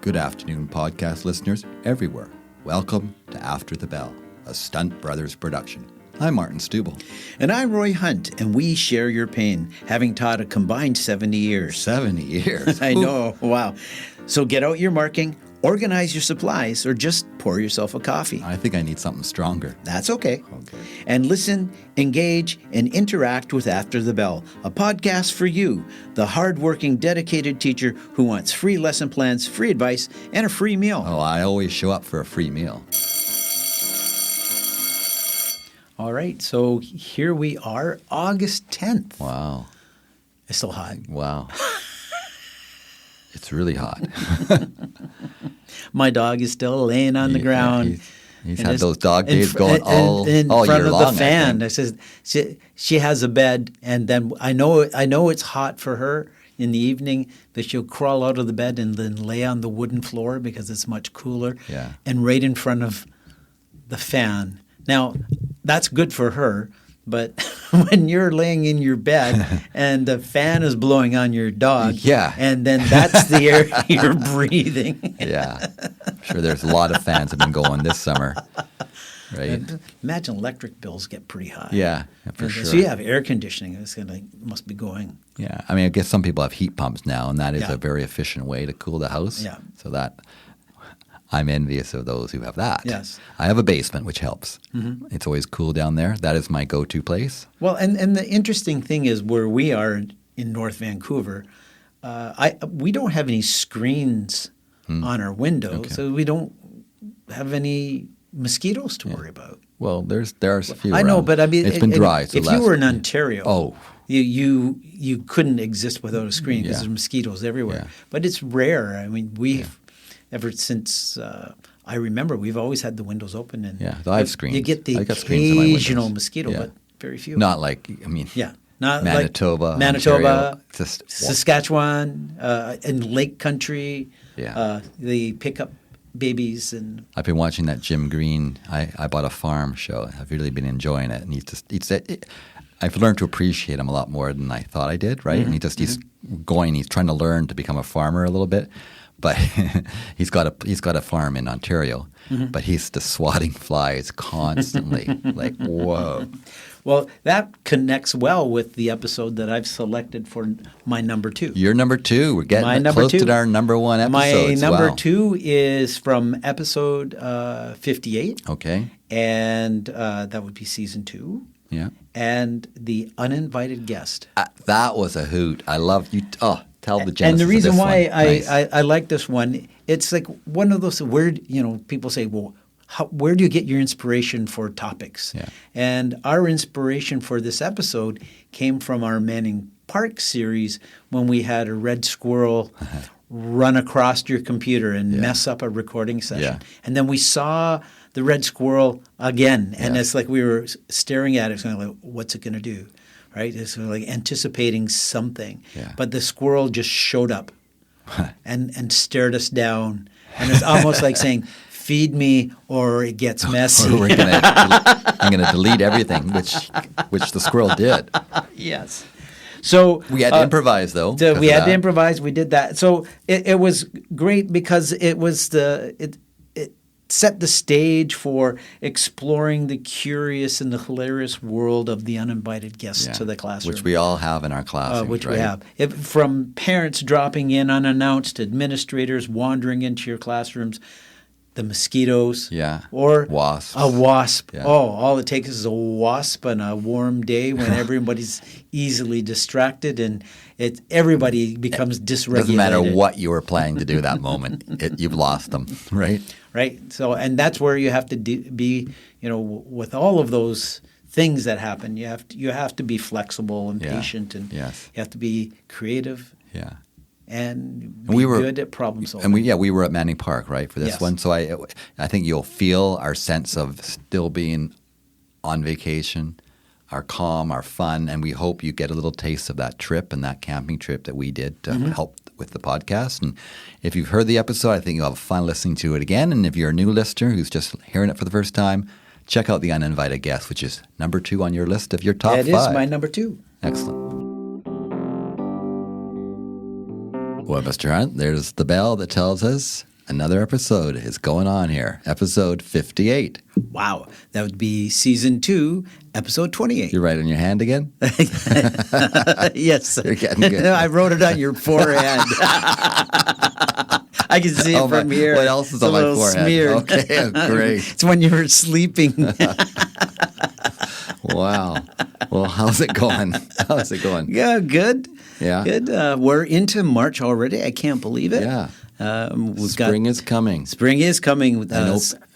Good afternoon, podcast listeners everywhere. Welcome to After the Bell, a Stunt Brothers production. I'm Martin Stubel. And I'm Roy Hunt, and we share your pain, having taught a combined 70 years. 70 years. I know, wow. So get out your marking, organize your supplies, or just pour yourself a coffee. I think I need something stronger. That's okay. And listen, engage, and interact with After the Bell, a podcast for you, the hardworking, dedicated teacher who wants free lesson plans, free advice, and a free meal. Oh, I always show up for a free meal. All right, so here we are, August 10th. Wow. It's still hot. Wow. It's really hot. My dog is still laying on the ground. He's had those dog days going all in year front of long. the fan. I says she has a bed, and then I know it's hot for her in the evening, but she'll crawl out of the bed and then lay on the wooden floor because it's much cooler. Yeah. And right in front of the fan. Now, that's good for her. But when you're laying in your bed and the fan is blowing on your dog, yeah, and then that's the air you're breathing. Yeah. I'm sure there's a lot of fans have been going this summer, right? Imagine electric bills get pretty high. Yeah, for sure. So you have air conditioning. It's must be going. Yeah. I mean, I guess some people have heat pumps now, and that is a very efficient way to cool the house. Yeah. So that I'm envious of those who have that. Yes. I have a basement, which helps. Mm-hmm. It's always cool down there. That is my go-to place. Well, and the interesting thing is where we are in North Vancouver, we don't have any screens on our window, so we don't have any mosquitoes to worry about. Well, there's a few. I know, but I mean, it's been dry. So if you were in Ontario, you couldn't exist without a screen because there's mosquitoes everywhere. Yeah. But it's rare. I mean, we've ever since I remember, we've always had the windows open, and I have screens. You get the occasional mosquito, but very few. Not like not Manitoba, like Manitoba, just Saskatchewan, and Lake Country. Yeah, they pick up babies, and I've been watching that Jim Green. I bought a farm show. I've really been enjoying it, and I've learned to appreciate him a lot more than I thought I did. Right, and he's trying to learn to become a farmer a little bit. But he's got a farm in Ontario, but he's just swatting flies constantly. Like, whoa. Well, that connects well with the episode that I've selected for my number 2. Your number 2. We're getting close to our number 1 episode. My number 2 is from episode 58. Okay. And that would be season 2. Yeah. And the Uninvited Guest. That was a hoot. I love you. Tell the genesis. And the reason why nice. I like this one, it's like one of those weird, people say, well, where do you get your inspiration for topics? Yeah. And our inspiration for this episode came from our Manning Park series when we had a red squirrel run across your computer and mess up a recording session. Yeah. And then we saw the red squirrel again, and it's like we were staring at it, kind of like, what's it going to do? Right? It's sort of like anticipating something. Yeah. But the squirrel just showed up and stared us down. And it's almost like saying, feed me or it gets messy. Or I'm going to delete everything, which the squirrel did. Yes. So we had to improvise, though. We had to improvise. We did that. So it was great because it was it set the stage for exploring the curious and the hilarious world of the uninvited guests to the classroom. Which we all have in our classrooms, which right? we have. From parents dropping in unannounced, administrators wandering into your classrooms, the mosquitoes. Yeah. Or wasps. A wasp. Yeah. Oh, all it takes is a wasp on a warm day when everybody's easily distracted and everybody becomes dysregulated. Doesn't matter what you were planning to do that moment. You've lost them, right? Right. So, and that's where you have to be, with all of those things that happen, you have to be flexible and patient, and you have to be creative. Yeah. And be good at problem solving. And we were at Manning Park, right, for this one. So I think you'll feel our sense of still being on vacation, our calm, our fun, and we hope you get a little taste of that trip and that camping trip that we did to help with the podcast. And if you've heard the episode, I think you'll have fun listening to it again. And if you're a new listener who's just hearing it for the first time, check out The Uninvited Guest, which is number 2 on your list of your top 5. It is my number 2. Excellent. Well, Mr. Hunt, there's the bell that tells us another episode is going on here. Episode 58. Wow. That would be season 2, episode 28. You're right on your hand again? Yes. You're getting good. I wrote it on your forehead. I can see it from here. What else is on my forehead? Smeared. Okay, great. It's when you were sleeping. Wow. Well, how's it going? Yeah, good. Yeah. Good. We're into March already. I can't believe it. Yeah. Spring is coming. Spring is coming.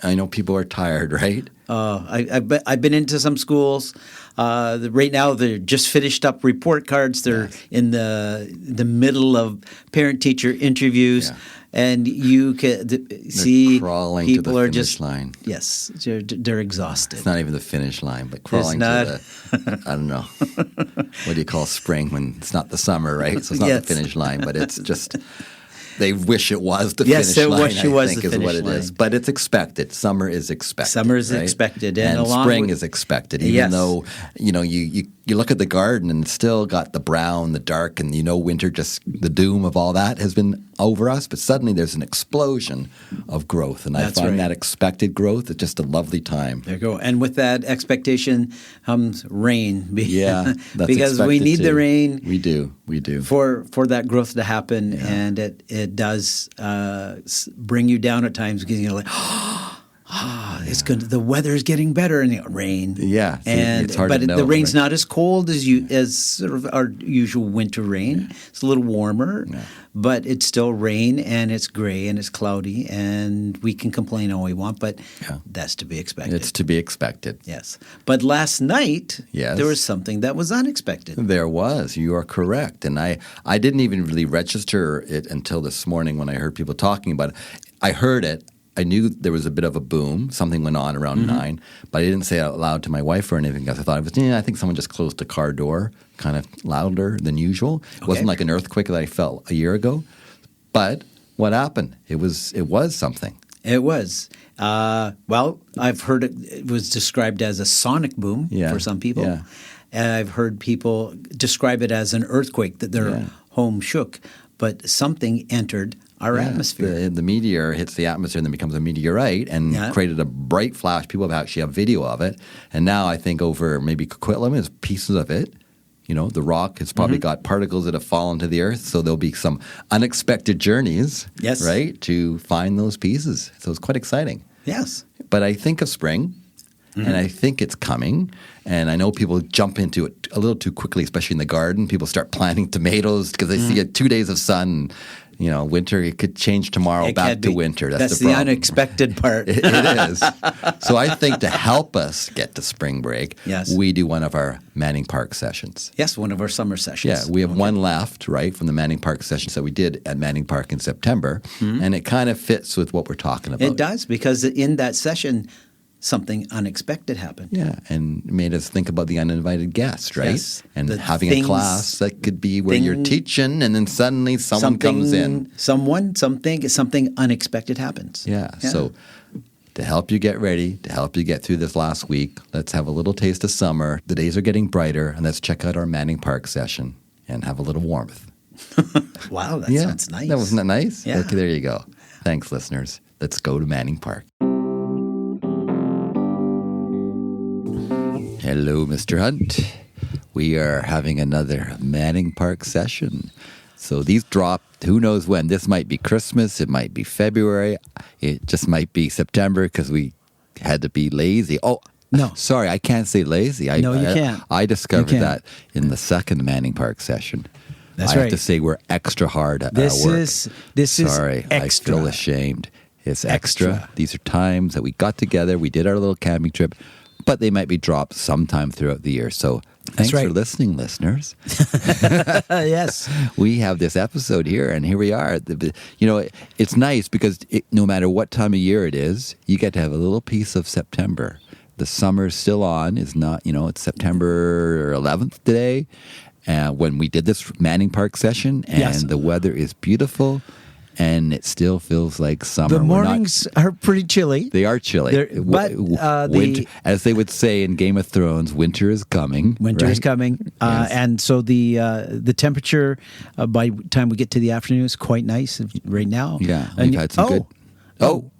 I know people are tired, right? I've been into some schools. Right now, they're just finished up report cards. They're in the middle of parent-teacher interviews. Yeah. And you can see people are just line. Yes, they're exhausted. It's not even the finish line, but crawling to the, I don't know, what do you call spring when it's not the summer, right? So it's not the finish line, but it's just, they wish it was the finish line, I think is what it is. But it's expected. Summer is expected. Summer is expected. And spring is expected, even though, you look at the garden and it's still got the brown, the dark, and winter, just the doom of all that has been over us. But suddenly there's an explosion of growth. And I find that expected growth is just a lovely time. There you go. And with that expectation comes rain. Yeah, that's because we need the rain. We do. For that growth to happen. Yeah. And it does bring you down at times because you're like, it's good. The weather is getting better, and rain. Yeah, it's hard but to know, the rain's not as cold as sort of our usual winter rain. Yeah. It's a little warmer, but it's still rain, and it's gray, and it's cloudy, and we can complain all we want, but that's to be expected. It's to be expected. Yes, but last night there was something that was unexpected. There was. You are correct, and I didn't even really register it until this morning when I heard people talking about it. I heard it. I knew there was a bit of a boom. Something went on around 9, but I didn't say it out loud to my wife or anything because I thought it was, I think someone just closed a car door kind of louder than usual. It wasn't like an earthquake that I felt a year ago. But what happened? It was something. It was. Well, I've heard it was described as a sonic boom for some people. Yeah. And I've heard people describe it as an earthquake, that their home shook. But something entered our atmosphere. The meteor hits the atmosphere and then becomes a meteorite and created a bright flash. People actually have video of it. And now I think over maybe Coquitlam is pieces of it. The rock has probably got particles that have fallen to the earth. So there'll be some unexpected journeys, right, to find those pieces. So it's quite exciting. Yes. But I think of spring. And I think it's coming. And I know people jump into it a little too quickly, especially in the garden. People start planting tomatoes because they see 2 days of sun. Winter, it could change tomorrow back to winter. That's the unexpected part. It is. So I think to help us get to spring break, we do one of our Manning Park sessions. Yes, one of our summer sessions. Yeah, we have one left, right, from the Manning Park sessions that we did at Manning Park in September. And it kind of fits with what we're talking about. It does, because in that session, something unexpected happened. Yeah, and made us think about the uninvited guest, right? Yes. And having a class that could be where you're teaching and then suddenly someone comes in. Something unexpected happens. Yeah. So to help you get ready, to help you get through this last week, let's have a little taste of summer. The days are getting brighter, and let's check out our Manning Park session and have a little warmth. Wow, that sounds nice. Wasn't that nice? Yeah. Okay, there you go. Thanks, listeners. Let's go to Manning Park. Hello, Mr. Hunt. We are having another Manning Park session. So these drop, who knows when. This might be Christmas. It might be February. It just might be September because we had to be lazy. Oh, no. Sorry, I can't say lazy. No, you can't. I discovered that in the second Manning Park session. That's I have to say we're extra hard at our work. This is extra. I feel ashamed. It's extra. These are times that we got together. We did our little camping trip. But they might be dropped sometime throughout the year. So thanks for listening, listeners. Yes. We have this episode here, and here we are. It's nice because no matter what time of year it is, you get to have a little piece of September. The summer's still on. It's not, it's September 11th today when we did this Manning Park session, and the weather is beautiful. And it still feels like summer. The mornings are pretty chilly. They are chilly. But winter, as they would say in Game of Thrones, winter is coming. Winter is coming. And so the temperature by the time we get to the afternoon is quite nice right now. Yeah, we've had some good.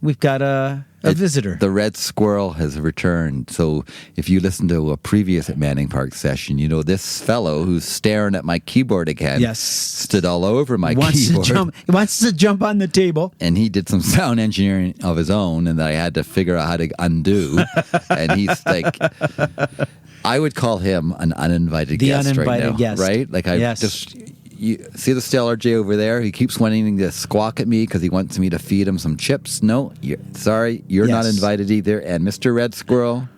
we've got a visitor. The red squirrel has returned. So if you listen to a previous Manning Park session, you know this fellow who's staring at my keyboard again stood all over my keyboard. He wants to jump on the table. And he did some sound engineering of his own, and I had to figure out how to undo. And he's like... I would call him an uninvited guest right now, guest. Right? Like you see the Stellar J over there? He keeps wanting to squawk at me because he wants me to feed him some chips. No, you're not invited either. And Mr. Red Squirrel,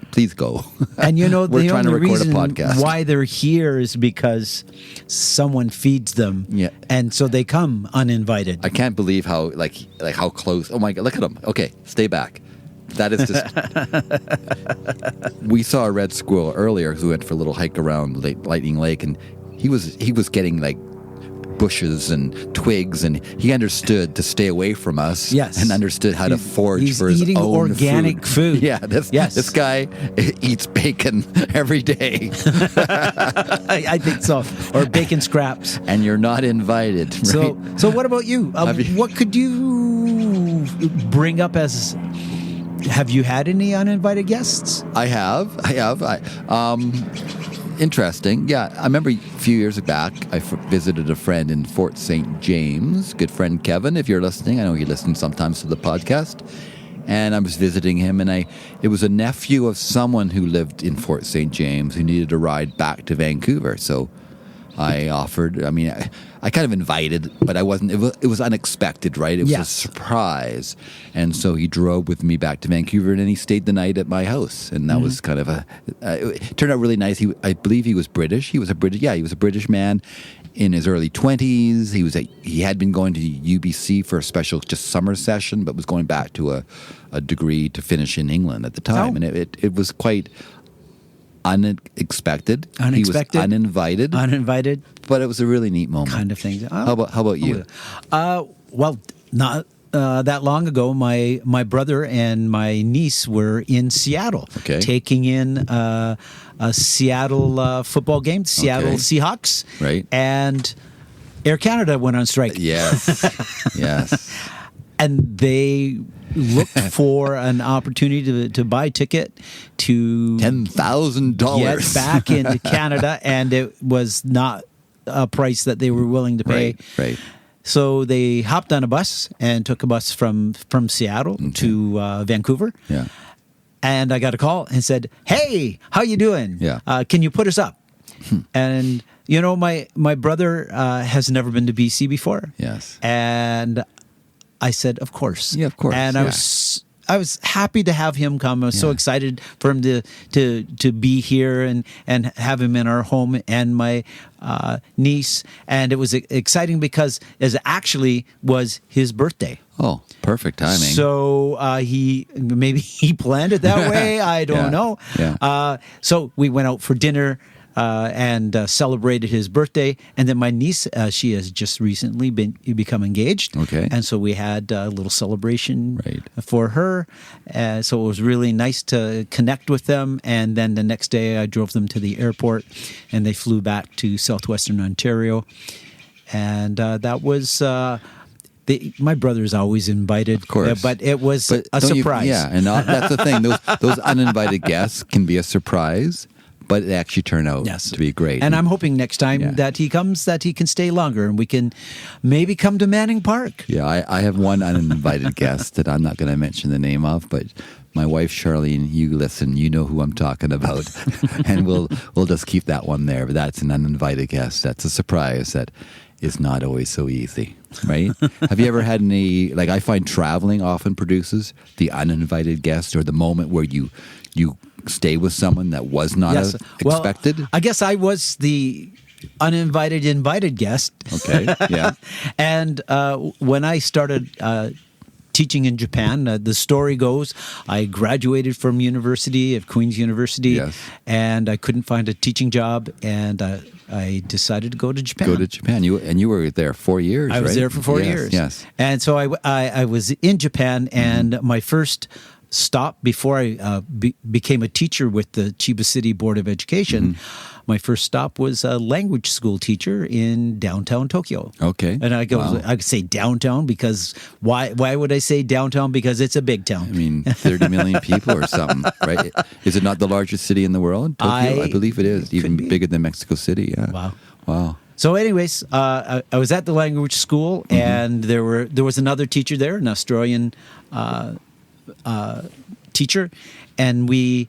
please go. And you know, we're the trying to only record a reason podcast. why they're here is because someone feeds them, and so they come uninvited. I can't believe how how close. Oh my God! Look at him. Okay, stay back. That is just. We saw a red squirrel earlier who went for a little hike around Lightning Lake, and he was getting like bushes and twigs, and he understood to stay away from us. Yes, and understood how to forage for his eating own organic food. Yeah, this guy eats bacon every day. I think so, or bacon scraps. And you're not invited. Right? So what about you? What could you bring up as? Have you had any uninvited guests? I have. Interesting. Yeah, I remember a few years back, I visited a friend in Fort St. James, good friend Kevin, if you're listening. I know you listen sometimes to the podcast. And I was visiting him, and it was a nephew of someone who lived in Fort St. James who needed a ride back to Vancouver. So I offered, I kind of invited, but I wasn't, it was unexpected, right? It was a surprise. And so he drove with me back to Vancouver, and then he stayed the night at my house. And that was kind of it turned out really nice. I believe he was British. He was a British man in his early 20s. He had been going to UBC for a special just summer session, but was going back to a degree to finish in England at the time. Oh. And it was quite unexpected. He was uninvited. But it was a really neat moment. Kind of thing. How about you? Well, not that long ago, my brother and my niece were in Seattle, taking in a Seattle football game, Seattle Seahawks. Right. And Air Canada went on strike. Yes. Yes. And they looked for an opportunity to buy a ticket to $10,000 get back into Canada, and it was not a price that they were willing to pay. Right. So they hopped on a bus and took a bus from Seattle to Vancouver. Yeah. And I got a call and said, "Hey, how you doing? Yeah. Can you put us up?" And you know, my brother has never been to BC before. Yes. And I said, "Of course." Yeah, of course. And I was happy to have him come. I was so excited for him to be here and have him in our home, and my niece. And it was exciting because it actually was his birthday. Oh, perfect timing. So he planned it that way. I don't know. Yeah. So we went out for dinner. And celebrated his birthday. And then my niece, she has just recently become engaged. Okay. And so we had a little celebration for her. So it was really nice to connect with them. And then the next day I drove them to the airport, and they flew back to southwestern Ontario. And that was... my brother's always invited, of course, but it was a surprise. And that's the thing; those uninvited guests can be a surprise, but it actually turned out to be great. And I'm hoping next time that he comes, that he can stay longer, and we can maybe come to Manning Park. Yeah, I have one uninvited guest that I'm not going to mention the name of, but my wife Charlene, you listen, you know who I'm talking about, and we'll just keep that one there. But that's an uninvited guest. That's a surprise that is not always so easy, right? Have you ever had any, like I find traveling often produces the uninvited guest, or the moment where you stay with someone that was not expected? Well, I guess I was the uninvited invited guest. Okay, yeah. And when I started teaching in Japan, the story goes, I graduated from Queen's University, and I couldn't find a teaching job, and I decided to go to Japan. You were there 4 years, right? I was there for 4 years. Yes. And so I was in Japan, and my first stop before I became a teacher with the Chiba City Board of Education, my first stop was a language school teacher in downtown Tokyo. Okay. And I could say downtown because why would I say downtown? Because it's a big town. I mean, 30 million people or something, right? Is it not the largest city in the world? Tokyo? I believe it is. Even bigger than Mexico City. Yeah. Wow. So anyways, I was at the language school, and there was another teacher there, an Australian teacher, and we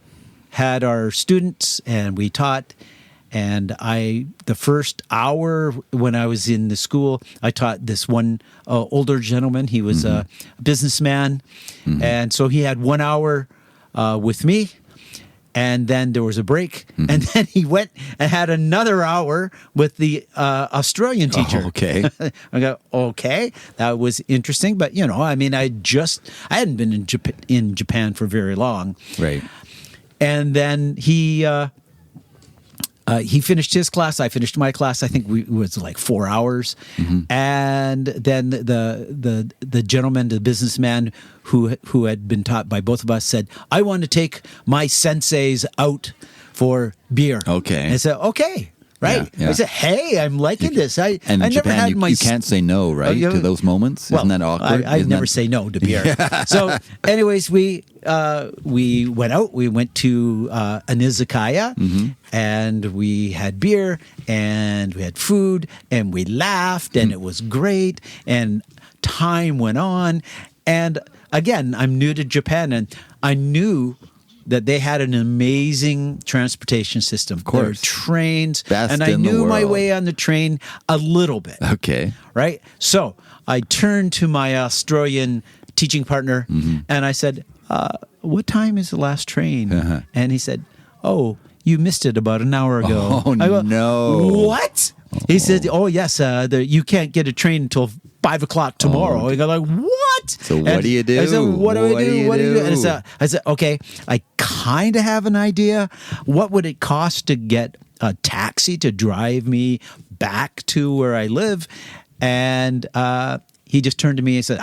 had our students and we taught. And the first hour when I was in the school, I taught this one older gentleman. He was a businessman, and so he had 1 hour with me. And then there was a break, and then he went and had another hour with the Australian teacher. Oh, okay. I go, okay, that was interesting, but I mean, I hadn't been in Japan for very long, right? And then he finished his class. I finished my class. I think it was like 4 hours, and then the gentleman, the businessman who had been taught by both of us, said, "I want to take my senseis out for beer." Okay, and I said, "Okay." Right. Yeah. I said, "Hey, I'm liking this." And in never Japan, had you can't say no, right, to those moments. Well, Isn't that awkward? I never say no to beer. Yeah. So, anyways, we went out. We went to an izakaya, and we had beer, and we had food, and we laughed, and it was great. And time went on, and again, I'm new to Japan, and I knew that they had an amazing transportation system. Of course. There were trains. Best and I in the knew my world. way on the train a little bit. Okay. Right? So I turned to my Australian teaching partner and I said, what time is the last train? And he said, "Oh, you missed it about an hour ago." Oh, I go, no. "What?" He said, "Oh, yes, you can't get a train until 5 o'clock tomorrow." I go like, "What?" So what do you do? I said, what do I do? And I said, okay, I kind of have an idea. What would it cost to get a taxi to drive me back to where I live? And he just turned to me and said,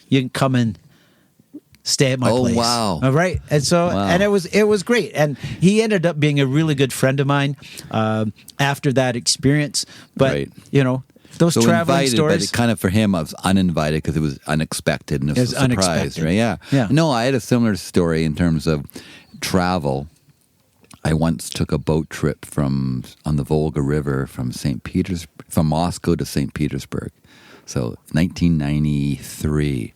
you can come and stay at my place. Oh, wow. All right. And so, and it was great. And he ended up being a really good friend of mine after that experience. But, those traveling invited, stories. but it kind of for him, I was uninvited because it was unexpected and it was a surprise, unexpected. right? Yeah. No, I had a similar story in terms of travel. I once took a boat trip on the Volga River from Moscow to St. Petersburg. So 1993,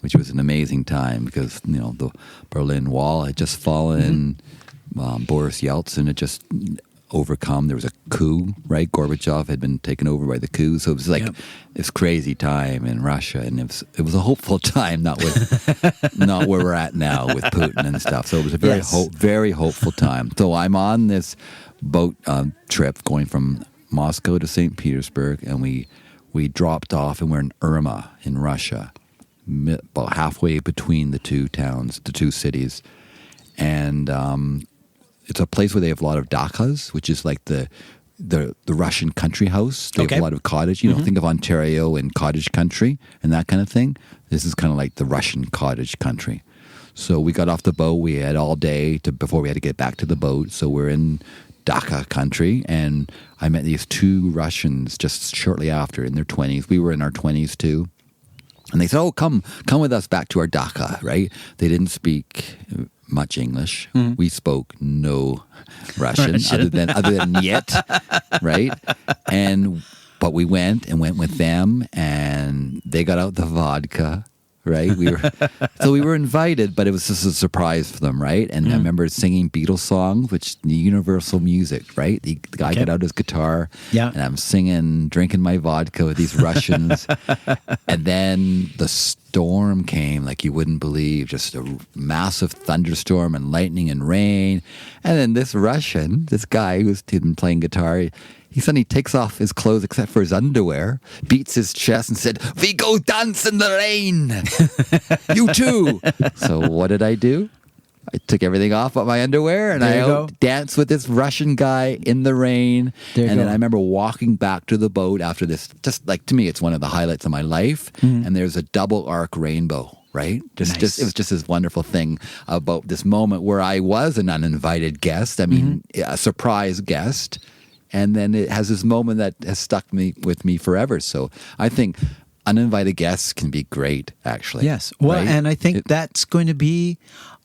which was an amazing time because the Berlin Wall had just fallen. Boris Yeltsin had just overcome. There was a coup, right? Gorbachev had been taken over by the coup. So it was like this crazy time in Russia. And it was a hopeful time, not where we're at now with Putin and stuff. So it was a very hopeful time. So I'm on this boat trip going from Moscow to St. Petersburg, and we dropped off, and we're in Irma in Russia, about halfway between the two towns, the two cities. And it's a place where they have a lot of dakas, which is like the Russian country house. They have a lot of cottage. Think of Ontario and cottage country and that kind of thing. This is kind of like the Russian cottage country. So we got off the boat. We had all day before we had to get back to the boat. So we're in Dhaka country, and I met these two Russians just shortly after in their 20s. We were in our 20s too. And they said, "Oh, come with us back to our Dhaka," right? They didn't speak much English. We spoke no Russian. other than yet, right? But we went with them, and they got out the vodka, right? We were invited, but it was just a surprise for them, right? And I remember singing Beatles songs, which the universal music, right? The guy got out his guitar, and I'm singing, drinking my vodka with these Russians, and then the storm came like you wouldn't believe, just a massive thunderstorm and lightning and rain, and then this guy who's been playing guitar, he suddenly takes off his clothes except for his underwear, beats his chest and said, "We go dance in the rain." You too. So what did I do? I took everything off but my underwear, and I danced with this Russian guy in the rain. Then I remember walking back to the boat after this. Just like, to me, it's one of the highlights of my life. And there's a double arc rainbow right? Nice. It was just this wonderful thing about this moment where I was an uninvited guest. I mean, a surprise guest. And then it has this moment that has stuck with me forever. So I think uninvited guests can be great, actually. Yes. Well, right? and I think that's going to be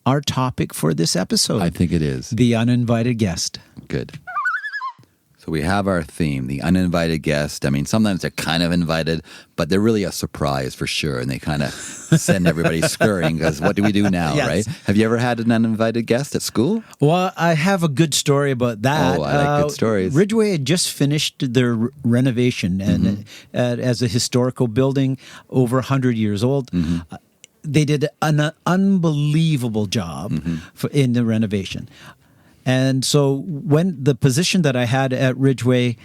our topic for this episode. I think it is. The uninvited guest. Good. So we have our theme, the uninvited guest. I mean, sometimes they're kind of invited, but they're really a surprise for sure. And they kind of send everybody scurrying because what do we do now, Yes. right? Have you ever had an uninvited guest at school? Well, I have a good story about that. Oh, I like good stories. Ridgeway had just finished their renovation, and as a historical building, over 100 years old. They did an unbelievable job in the renovation. And so when the position that I had at Ridgeway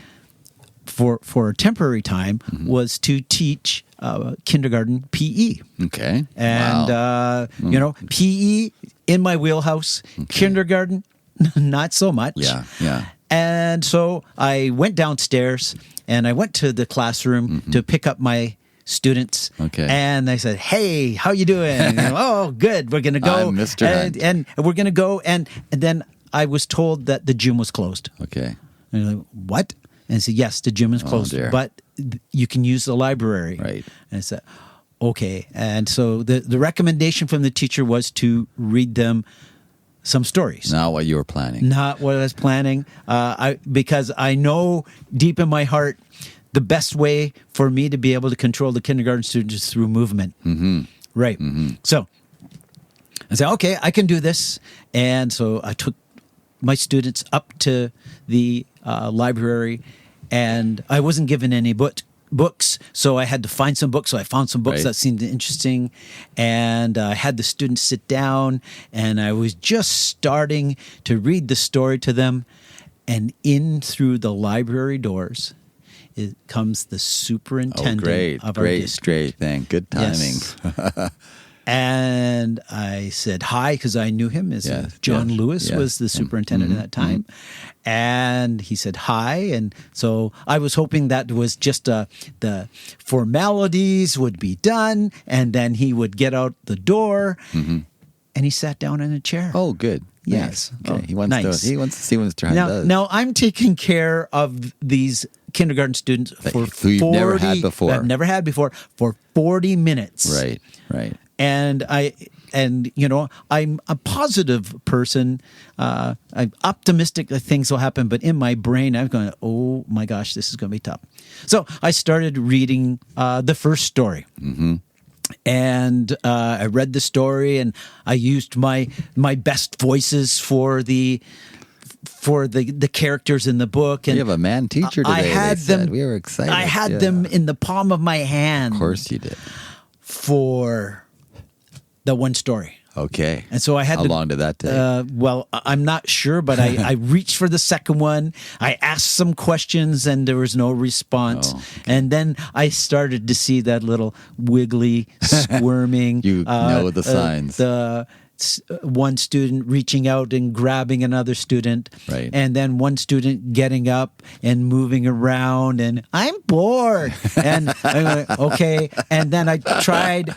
for a temporary time was to teach kindergarten PE. Okay. And, Wow. you know, PE in my wheelhouse, kindergarten, not so much. Yeah. And so I went downstairs and I went to the classroom to pick up my students. Okay. And they said, "Hey, how you doing?" And, "Oh, good. We're going to go." I'm Mr. Hunt. And we're going to go. And then I was told that the gym was closed. Okay. And I'm like, "What?" And I said, "Yes, the gym is closed, dear. but you can use the library." Right. And I said, "Okay." And so the recommendation from the teacher was to read them some stories. Not what you were planning. Not what I was planning, because I know deep in my heart the best way for me to be able to control the kindergarten students is through movement. Right. So I said, okay, I can do this. And so I took my students up to the library, and I wasn't given any books, so I had to find some books. So I found some books Right. that seemed interesting, and I had the students sit down, and I was just starting to read the story to them, and in through the library doors comes the superintendent of our district. Great thing. Good timing. Yes. And I said hi because I knew him as John Lewis was the superintendent at that time. And he said hi. And so I was hoping that was just the formalities would be done, and then he would get out the door. And he sat down in a chair. Oh, good. Yes. Nice. Okay. Oh, He wants nice. to see what Mr. Hunt does. Now I'm taking care of these kindergarten students for who you've never had before. I've never had before for 40 minutes. Right. And I'm a positive person. I'm optimistic that things will happen, but in my brain, I'm going, oh my gosh, this is going to be tough. So I started reading the first story. And I read the story, and I used my best voices for the characters in the book. And you have a man teacher today. I had them. We were excited. I had them in the palm of my hand. Of course you did. For the one story. Okay. And so I had How long did that take? Well, I'm not sure, but I reached for the second one. I asked some questions, and there was no response. Oh, and then I started to see that little wiggly, squirming. You know the signs. One student reaching out and grabbing another student. Right. And then one student getting up and moving around, and I'm bored. And I'm like, okay. And then I tried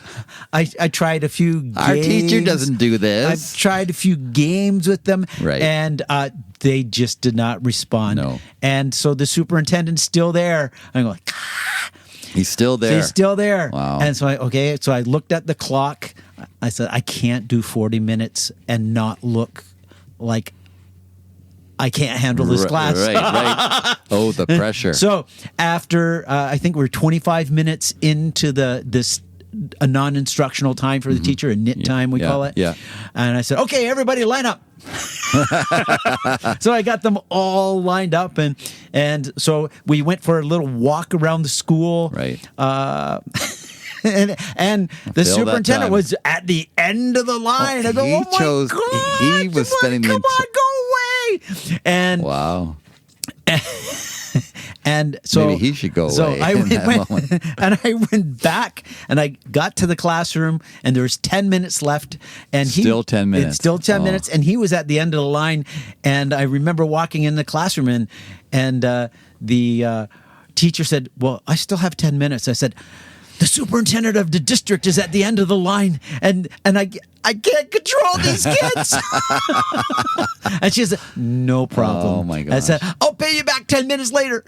a few games. Our teacher doesn't do this. I've tried a few games with them. Right. And they just did not respond. No. And so the superintendent's still there. I'm like, He's still there. he's still there. Wow. And so I looked at the clock. I said, I can't do 40 minutes and not look like I can't handle this class. Right. Oh, the pressure. So after, I think we're 25 minutes into this a non-instructional time for the teacher, a knit time we call it. Yeah. And I said, okay, everybody line up. So I got them all lined up, and so we went for a little walk around the school. Right. And the superintendent was at the end of the line. I go, he oh my chose- God, he was spending the come on, go away. And Wow. and so Maybe he should go so away I in that went, moment. and I went back, and I got to the classroom, and there was 10 minutes left, and Still 10 minutes. It's still 10 Oh. minutes, and he was at the end of the line, and I remember walking in the classroom, and the teacher said, "Well, I still have 10 minutes." I said, the superintendent of the district is at the end of the line, and I can't control these kids. And she said, no problem. Oh, my gosh. I said, I'll pay you back 10 minutes later.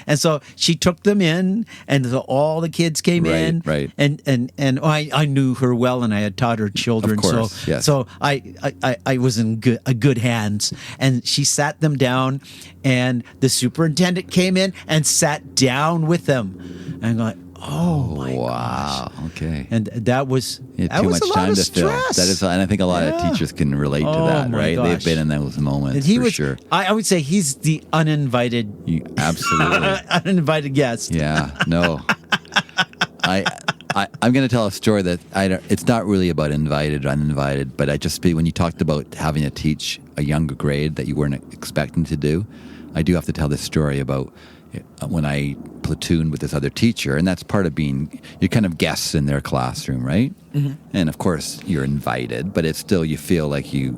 And so she took them in, and so all the kids came in. Right. And I knew her well, and I had taught her children. Of course, yes. So I was in good hands. And she sat them down, and the superintendent came in and sat down with them. And I'm like, oh my wow. gosh. Okay. And that was too a much lot time of to fill. stress. That is, and I think a lot of teachers can relate to that, my right? gosh. They've been in those moments And he for was, sure. I would say he's the uninvited Absolutely. uninvited guest. Yeah. No. I'm going to tell a story that it's not really about invited or uninvited, but when you talked about having to teach a younger grade that you weren't expecting to do, I do have to tell this story about when I platooned with this other teacher, and that's part of being, you're kind of guests in their classroom, right? Mm-hmm. And of course you're invited, but it's still, you feel like you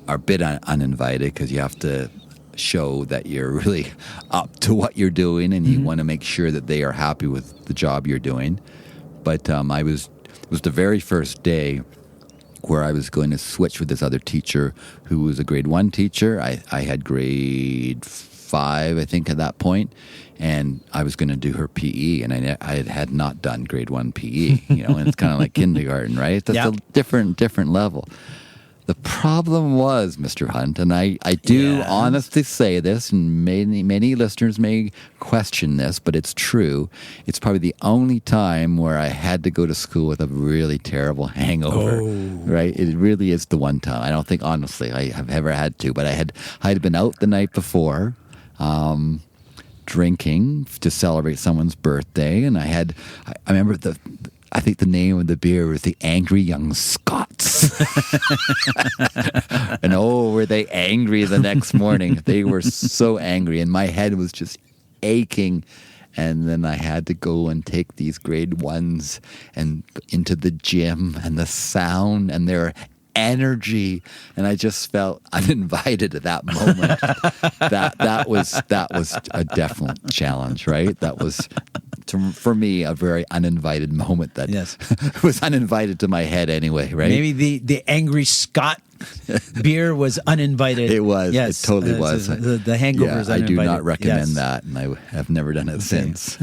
are a bit uninvited because you have to show that you're really up to what you're doing, and you want to make sure that they are happy with the job you're doing. But it was the very first day where I was going to switch with this other teacher who was a grade 1 teacher. I had grade 5, I think, at that point, and I was going to do her PE, and I had not done grade 1 PE, and it's kind of like kindergarten, right? That's a different level. The problem was, Mr. Hunt, and I do honestly say this, and many listeners may question this, but it's true. It's probably the only time where I had to go to school with a really terrible hangover, right? It really is the one time. I don't think, honestly, I have ever had to, but I had been out the night before, drinking to celebrate someone's birthday, and I remember I think the name of the beer was the Angry Young Scots. And were they angry the next morning? They were so angry, and my head was just aching. And then I had to go and take these grade 1s and into the gym, and the sound and their energy, and I just felt uninvited at that moment. that was a definite challenge, right? That was, for me, a very uninvited moment that was uninvited to my head anyway, right? Maybe the Angry Scot beer was uninvited. It was. Yes. It totally was. The hangover is uninvited. I do not recommend that, and I have never done it since.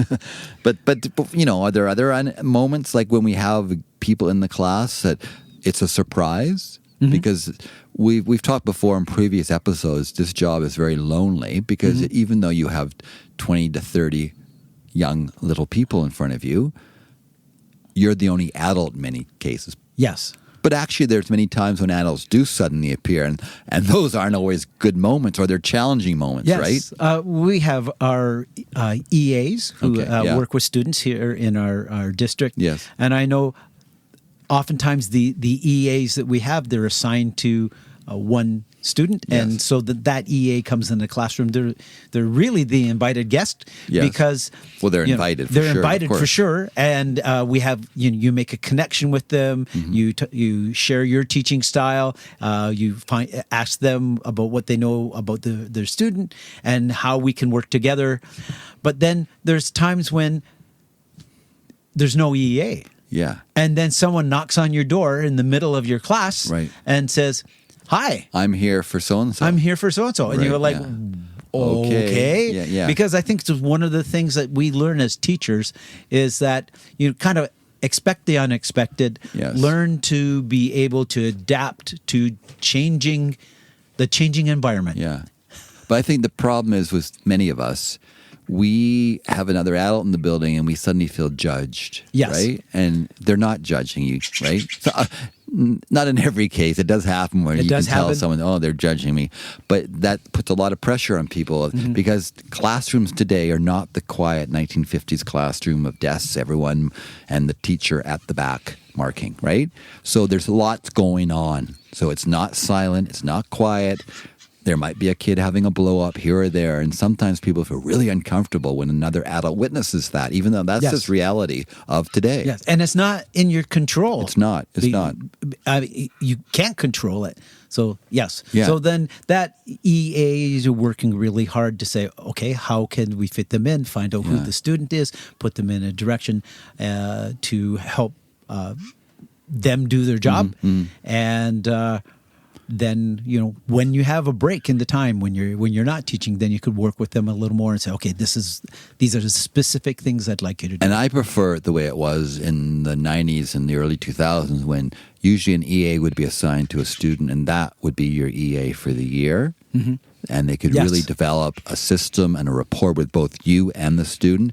But are there other moments, like when we have people in the class that it's a surprise? Mm-hmm. Because we've talked before in previous episodes, this job is very lonely because even though you have 20 to 30 young little people in front of you, you're the only adult in many cases. Yes. But actually there's many times when adults do suddenly appear, and those aren't always good moments, or they're challenging moments, right? We have our EAs who work with students here in our district. Yes. And I know oftentimes the EAs that we have, they're assigned to one student, and so that EA comes in the classroom. They're really the invited guest because they're invited. They're invited for sure, and we have you make a connection with them. Mm-hmm. You share your teaching style. You ask them about what they know about their student and how we can work together. But then there's times when there's no EA. Yeah. And then someone knocks on your door in the middle of your class and says, "Hi, I'm here for so-and-so. I'm here for so-and-so." And you're like, okay. Yeah. Because I think it's one of the things that we learn as teachers is that you kind of expect the unexpected, learn to be able to adapt to the changing environment. Yeah. But I think the problem is with many of us, we have another adult in the building and we suddenly feel judged, right? And they're not judging you, right? So, not in every case. It does happen where you can tell someone, they're judging me. But that puts a lot of pressure on people because classrooms today are not the quiet 1950s classroom of desks, everyone and the teacher at the back marking, right? So there's lots going on. So it's not silent, it's not quiet. there might be a kid having a blow up here or there, and sometimes people feel really uncomfortable when another adult witnesses that, even though that's just reality of today. Yes, and it's not in your control. It's not. You can't control it. So, yes. Yeah. So then that EA is working really hard to say, okay, how can we fit them in, find out who the student is, put them in a direction to help them do their job. And then, when you have a break in the time when you're not teaching, then you could work with them a little more and say, okay, these are the specific things I'd like you to do. And I prefer it the way it was in the 90s and the early 2000s, when usually an EA would be assigned to a student, and that would be your EA for the year. And they could really develop a system and a rapport with both you and the student.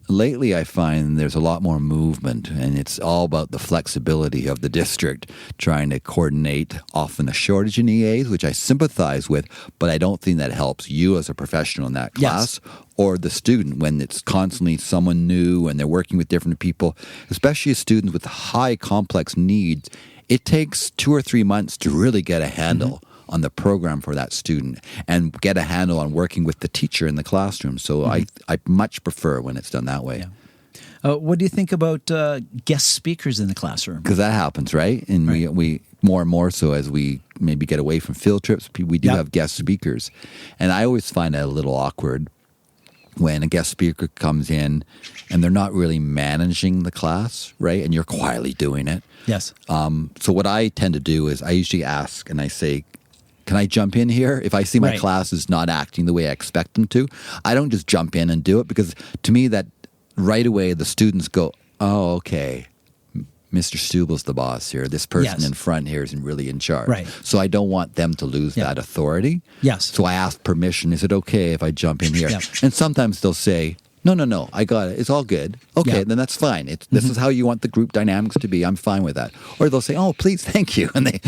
Lately, I find there's a lot more movement, and it's all about the flexibility of the district trying to coordinate often a shortage in EAs, which I sympathize with, but I don't think that helps you as a professional in that class or the student when it's constantly someone new and they're working with different people, especially students with high complex needs. It takes 2 or 3 months to really get a handle on the program for that student and get a handle on working with the teacher in the classroom. So I much prefer when it's done that way. What do you think about guest speakers in the classroom? Because that happens, right? And we more and more so as we maybe get away from field trips, we do have guest speakers. And I always find that a little awkward when a guest speaker comes in and they're not really managing the class, right? And you're quietly doing it. Yes. So what I tend to do is I usually ask and I say, can I jump in here? If I see my class is not acting the way I expect them to, I don't just jump in and do it, because to me that right away the students go, oh, okay, Mr. Stubel's the boss here. This person in front here isn't really in charge. Right. So I don't want them to lose that authority. Yes. So I ask permission. Is it okay if I jump in here? And sometimes they'll say, no, I got it. It's all good. Okay, then that's fine. This is how you want the group dynamics to be. I'm fine with that. Or they'll say, oh, please, thank you. And they...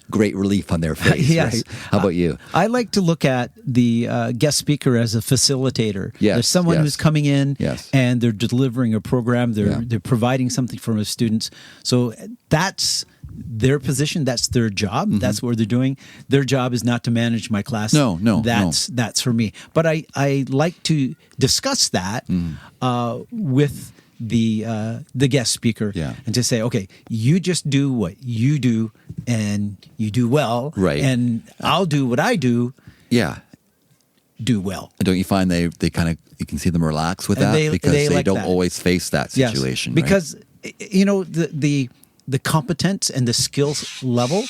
great relief on their face, right? How about you? I like to look at the guest speaker as a facilitator. Yes, There's someone who's coming in and they're delivering a program. They're providing something for the students. So that's their position. That's their job. That's what they're doing. Their job is not to manage my class. No. That's for me. But I like to discuss that with the guest speaker and to say, okay, you just do what you do and you do well, and I'll do what I do do well. Don't you find they kind of, you can see them relax with that because they like don't always face that situation, because the competence and the skills level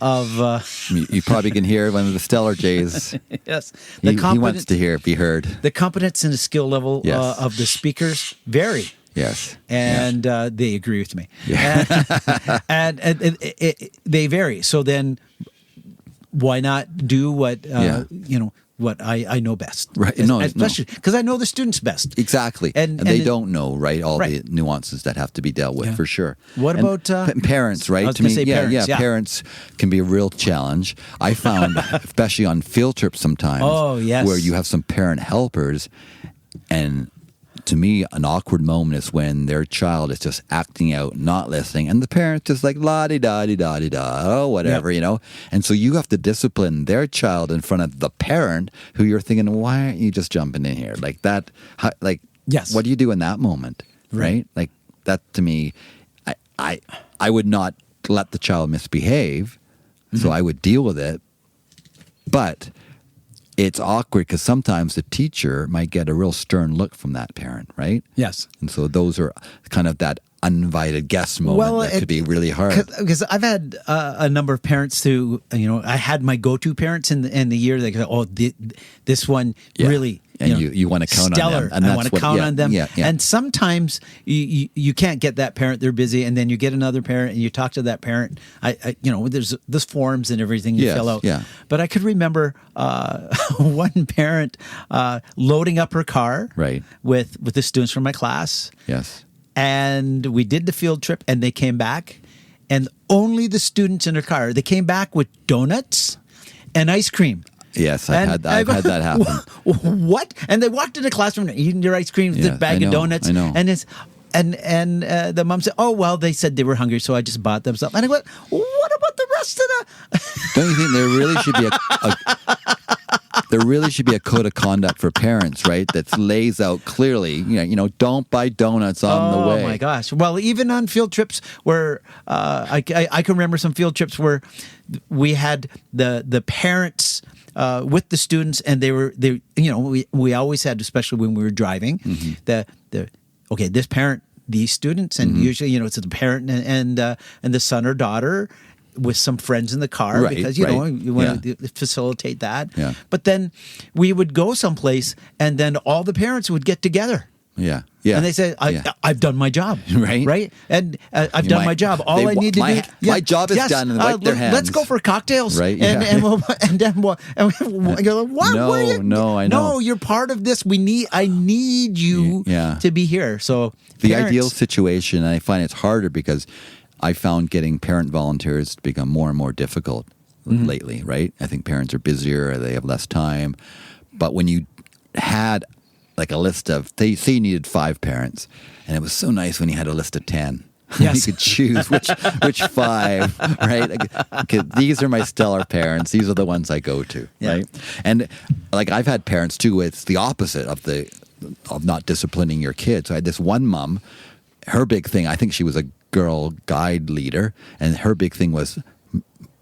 of you probably can hear one of the Stellar Jays. He wants to be heard. The competence and the skill level of the speakers vary. Yes. And they agree with me. Yeah. And they vary. So then why not do what, what I know best? Right. Especially because I know the students best. Exactly. And they don't know, all the nuances that have to be dealt with, for sure. What about parents, right? To me, parents, parents can be a real challenge. I found, especially on field trips sometimes, where you have some parent helpers, and to me, an awkward moment is when their child is just acting out, not listening, and the parent's just like la-di-da-di-da-di-da, oh, whatever, And so you have to discipline their child in front of the parent who you're thinking, why aren't you just jumping in here? Like that, what do you do in that moment, right? Like that to me, I would not let the child misbehave, so I would deal with it, but... it's awkward because sometimes the teacher might get a real stern look from that parent, right? Yes. And so those are kind of that uninvited guest moment that could be really hard. Because I've had a number of parents who, I had my go-to parents in the year. They go, this one really... And you want to count stellar. on them. And I want to count on them. Yeah. And sometimes you can't get that parent. They're busy. And then you get another parent and you talk to that parent. There's forms and everything you fill out. Yeah. But I could remember one parent loading up her car with the students from my class. Yes. And we did the field trip and they came back. And only the students in her car, they came back with donuts and ice cream. Yes, I've had that happen. What? And they walked into the classroom eating their ice cream, the bag of donuts. I know. And it's, And the mom said, "Oh well, they said they were hungry, so I just bought them something." And I went, "What about the rest of the?" Don't you think there really should be a code of conduct for parents, right? That lays out clearly, don't buy donuts on the way. Oh my gosh! Well, even on field trips where I can remember some field trips where we had the parents with the students, and we always had, especially when we were driving, this parent, these students, and usually it's the parent and the son or daughter with some friends in the car, right, because you want to facilitate that. Yeah. But then we would go someplace, and then all the parents would get together. Yeah. Yeah. And they say, I've done my job. Right. Right. And I've done my job. All I need to do. My job is done, and wipe their hands. Let's go for cocktails. Right. And then what? You're like, what? No, I know. No, you're part of this. I need you to be here. So the ideal situation, and I find it's harder because I found getting parent volunteers to become more and more difficult lately, right? I think parents are busier, they have less time. But when you had like a list of, say you needed 5 parents, and it was so nice when you had a list of 10. Yes. You could choose which 5, right? Okay, these are my stellar parents. These are the ones I go to, right? And like I've had parents too, it's the opposite of not disciplining your kids. So I had this one mom, her big thing, I think she was a girl guide leader, and her big thing was,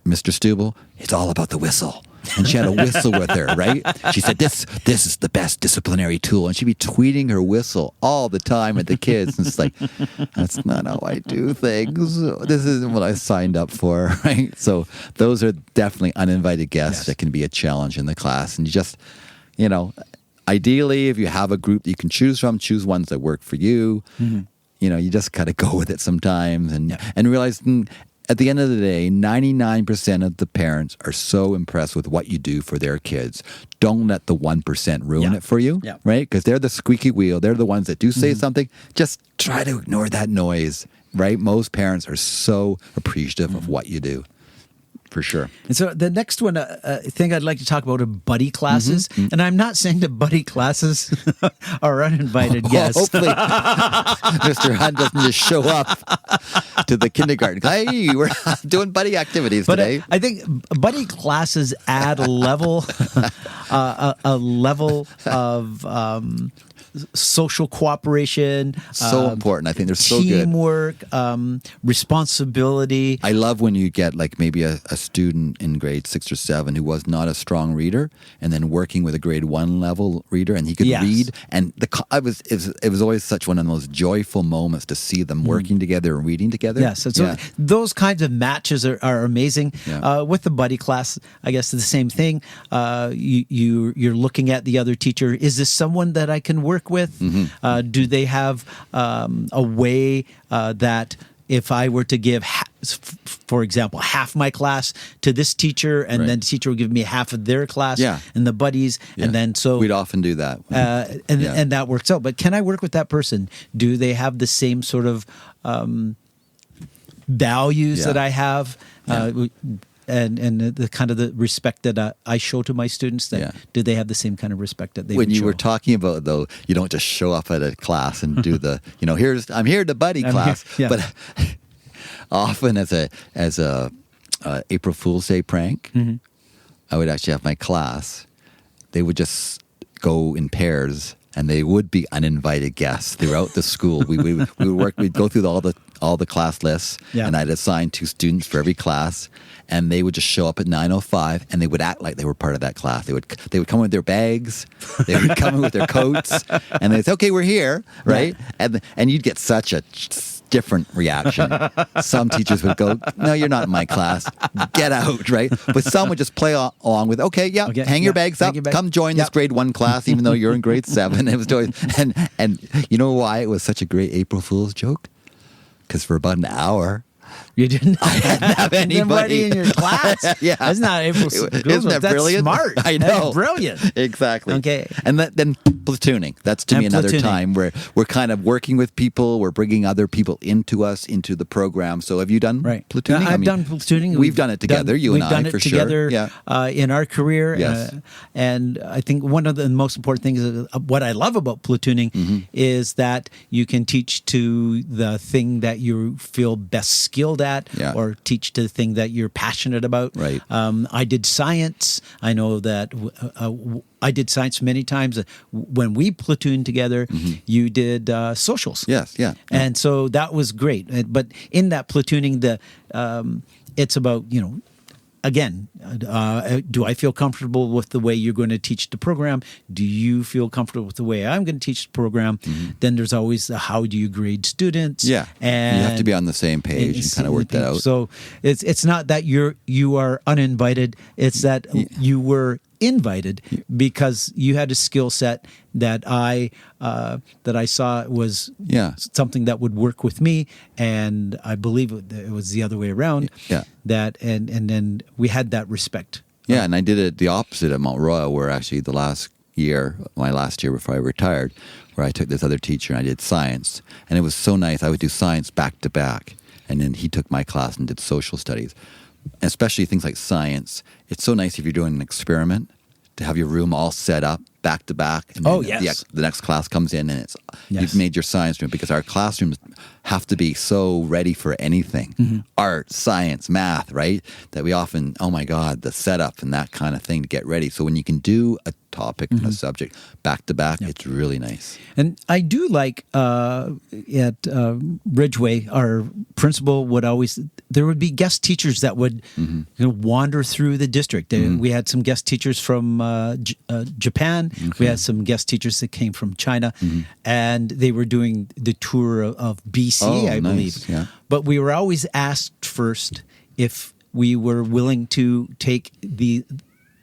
Mr. Stubel, it's all about the whistle. And she had a whistle with her, right? She said, this is the best disciplinary tool. And she'd be tweeting her whistle all the time at the kids. And it's like, that's not how I do things. This isn't what I signed up for, right? So those are definitely uninvited guests that can be a challenge in the class. And you just, ideally, if you have a group that you can choose from, choose ones that work for you. You just got to go with it sometimes and realize at the end of the day, 99% of the parents are so impressed with what you do for their kids. Don't let the 1% ruin it for you, right? Because they're the squeaky wheel. They're the ones that do say something. Just try to ignore that noise, right? Most parents are so appreciative of what you do. For sure. And so the next one, thing I'd like to talk about are buddy classes. And I'm not saying that buddy classes are uninvited guests. Hopefully, Mr. Hunt doesn't just show up to the kindergarten. Hey, we're doing buddy activities today. I think buddy classes add a level of social cooperation. So important. I think they're so good. Teamwork, responsibility. I love when you get like maybe a student in grade 6 or 7 who was not a strong reader, and then working with a grade 1 level reader, and he could read. And it was always such one of the most joyful moments to see them working together and reading together. Yes. So those kinds of matches are amazing. Yeah. With the buddy class, I guess it's the same thing. You're looking at the other teacher. Is this someone that I can work with? Do they have a way that if I were to give, for example, half my class to this teacher, and then the teacher will give me half of their class and the buddies, and then so we'd often do that, and that works out. But can I work with that person? Do they have the same sort of values that I have? And the kind of the respect that I show to my students, do they have the same kind of respect that they when you show? were talking about, though, you don't just show up at a class and do the, I'm here to buddy class. But often as a April Fool's Day prank, I would actually have my class. They would just go in pairs, and they would be uninvited guests throughout the school. We would work. We'd go through all the class lists, and I'd assign 2 students for every class, and they would just show up at 9:05, and they would act like they were part of that class. They would come with their bags, they would come in with their coats, and they'd say, "Okay, we're here," right? And you'd get such a different reaction. Some teachers would go, "No, you're not in my class. Get out," right? But some would just play along with, "Okay, hang your bags up. Come join this grade 1 class, even though you're in grade 7. It was doing, and you know why it was such a great April Fool's joke? Because for about an hour, You didn't have anybody in your class. Yeah. That's not April Fool's. Isn't that That's brilliant? smart. I know. That's brilliant. Exactly. Okay. And then platooning. That's to me another time where we're kind of working with people. We're bringing other people into the program. So have you done platooning? I've done platooning. We've done it together, you and I, for sure. We've done it together in our career. Yes. And I think one of the most important things, what I love about platooning is that you can teach to the thing that you feel best skilled at, or teach to the thing that you're passionate about. Right. I did science. I know that I did science many times. When we platooned together, you did socials. Yes, yeah. And so that was great. But in that platooning, it's about, again, do I feel comfortable with the way you're going to teach the program? Do you feel comfortable with the way I'm going to teach the program? Then there's always the how do you grade students? Yeah, and you have to be on the same page and kind of work that out. So it's not that you are uninvited. It's that you were invited because you had a skill set that I saw was something that would work with me, and I believe it was the other way around. Yeah. That and then we had that respect. Yeah, and I did it the opposite at Mount Royal, where actually my last year before I retired, where I took this other teacher and I did science, and it was so nice. I would do science back to back, and then he took my class and did social studies. Especially things like science. It's so nice if you're doing an experiment to have your room all set up back to back. And the next class comes in and you've made your science room, because our classrooms have to be so ready for anything. Art, science, math, right? That we often, oh my God, the setup and that kind of thing to get ready. So when you can do a topic and a subject back to back, it's really nice. And I do like at Ridgeway, our principal there would be guest teachers that would wander through the district. We had some guest teachers from Japan. Okay. We had some guest teachers that came from China, and they were doing the tour of BC, I believe. Yeah. But we were always asked first if we were willing to take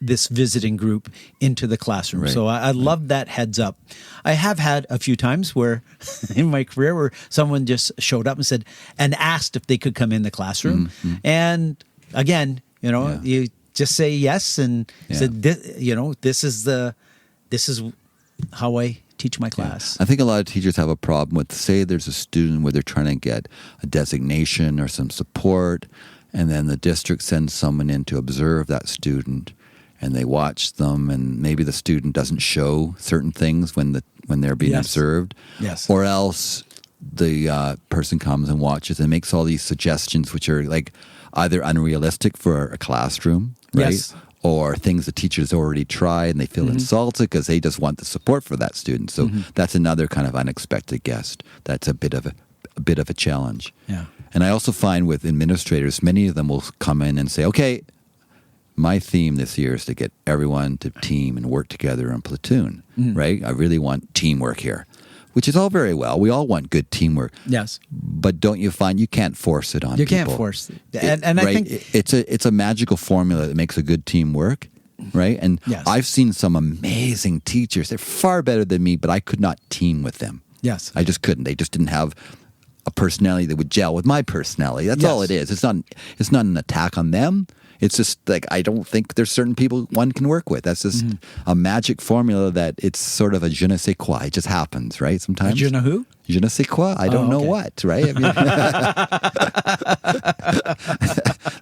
this visiting group into the classroom. Right. So I love that heads up. I have had a few times where in my career where someone just showed up and asked if they could come in the classroom. And again, you just say yes and said, this is how I teach my class. I think a lot of teachers have a problem with, say there's a student where they're trying to get a designation or some support, and then the district sends someone in to observe that student, and they watch them, and maybe the student doesn't show certain things when they're being observed. Yes. Or else the person comes and watches and makes all these suggestions which are like either unrealistic for a classroom, right? Yes. Or things the teachers already tried and they feel insulted because they just want the support for that student. So that's another kind of unexpected guest. That's a bit of a challenge. Yeah. And I also find with administrators, many of them will come in and say, okay, my theme this year is to get everyone to team and work together in platoon, right? I really want teamwork here, which is all very well. We all want good teamwork. Yes. But don't you find you can't force it on people? You can't force it. And I think it's a magical formula that makes a good team work, right? And I've seen some amazing teachers. They're far better than me, but I could not team with them. Yes. I just couldn't. They just didn't have a personality that would gel with my personality. That's all it is. It's not an attack on them. It's just like I don't think there's certain people one can work with. That's just a magic formula that it's sort of a je ne sais quoi. It just happens, right? Sometimes. Je ne who? Je ne sais quoi. I don't know what, right? I mean,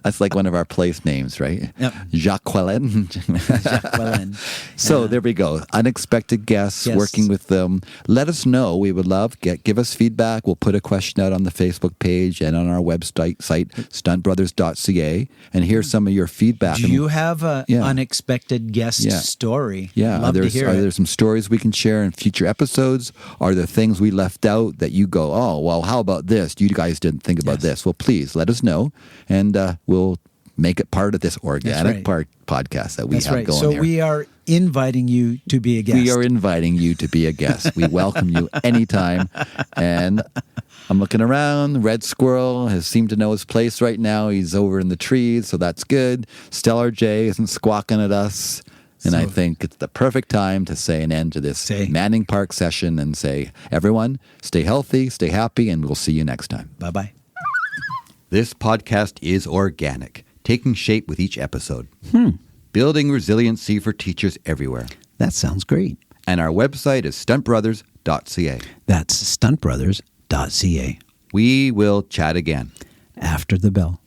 that's like one of our place names, right? Yep. Jacqueline. Jacqueline. So there we go. Unexpected guests, working with them. Let us know. We would love. Give us feedback. We'll put a question out on the Facebook page and on our website, stuntbrothers.ca. And here's some of your feedback. Do you have an unexpected guest story? Yeah. Love to hear are there some stories we can share in future episodes? Are there things we left out that you go, oh, well, how about this? You guys didn't think about this. Well, please let us know, and we'll make it part of this organic podcast that we have going so here. We are inviting you to be a guest. We are inviting you to be a guest. We welcome you anytime. And I'm looking around. Red Squirrel has seemed to know his place right now. He's over in the trees, so that's good. Stellar J isn't squawking at us. And I think it's the perfect time to say an end to this Manning Park session and say, everyone, stay healthy, stay happy, and we'll see you next time. Bye-bye. This podcast is organic, taking shape with each episode. Building resiliency for teachers everywhere. That sounds great. And our website is stuntbrothers.ca. That's stuntbrothers.ca. We will chat again. After the bell.